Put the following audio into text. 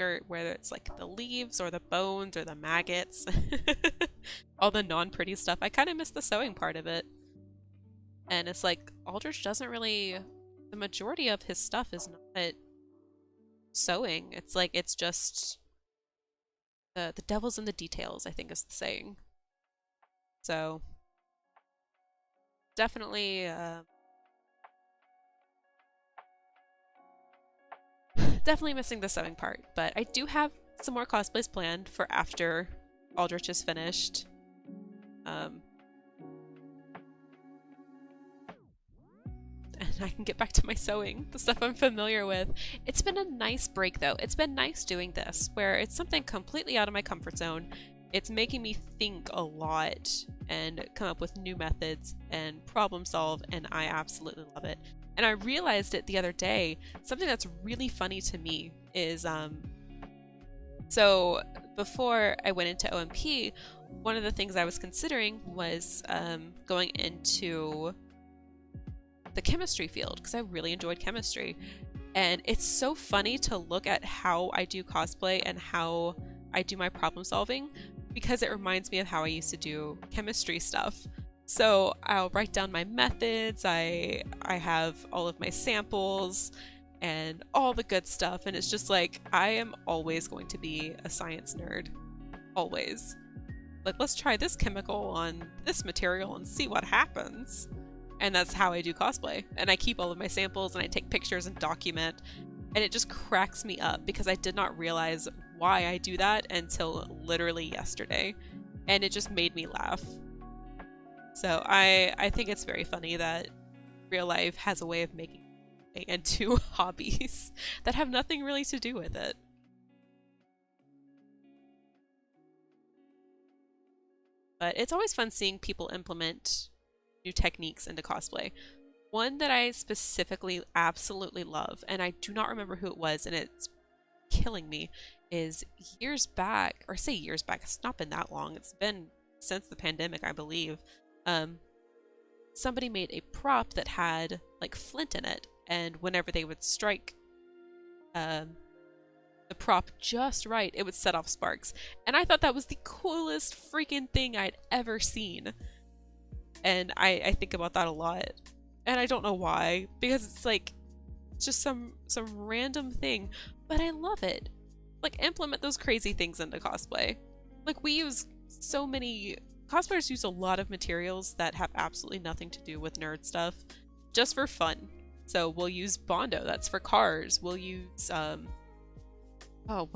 skirt, whether it's like the leaves or the bones or the maggots, all the non-pretty stuff. I kind of miss the sewing part of it. And it's like Aldrich doesn't really, the majority of his stuff is not sewing. It's like it's just the devil's in the details, I think is the saying. So definitely definitely missing the sewing part, but I do have some more cosplays planned for after Aldrich is finished. And I can get back to my sewing, the stuff I'm familiar with. It's been a nice break though. It's been nice doing this, where it's something completely out of my comfort zone. It's making me think a lot and come up with new methods and problem solve, and I absolutely love it. And I realized it the other day, something that's really funny to me is, so before I went into OMP, one of the things I was considering was going into the chemistry field because I really enjoyed chemistry. And it's so funny to look at how I do cosplay and how I do my problem solving, because it reminds me of how I used to do chemistry stuff. So I'll write down my methods, I have all of my samples and all the good stuff, and it's just like I am always going to be a science nerd. Always. Like, let's try this chemical on this material and see what happens. And that's how I do cosplay. And I keep all of my samples and I take pictures and document. And it just cracks me up because I did not realize why I do that until literally yesterday. And it just made me laugh. So I think it's very funny that real life has a way of making me into hobbies that have nothing really to do with it. But it's always fun seeing people implement new techniques into cosplay. One that I specifically absolutely love, and I do not remember who it was, and it's killing me, is years back, or say years back, it's not been that long, it's been since the pandemic, I believe. Somebody made a prop that had like flint in it, and whenever they would strike the prop just right, it would set off sparks. And I thought that was the coolest freaking thing I'd ever seen. And I think about that a lot, and I don't know why, because it's like it's just some random thing, but I love it. Like, implement those crazy things into cosplay. Like, we use so many cosplayers use a lot of materials that have absolutely nothing to do with nerd stuff just for fun. So we'll use Bondo, that's for cars. We'll use oh, what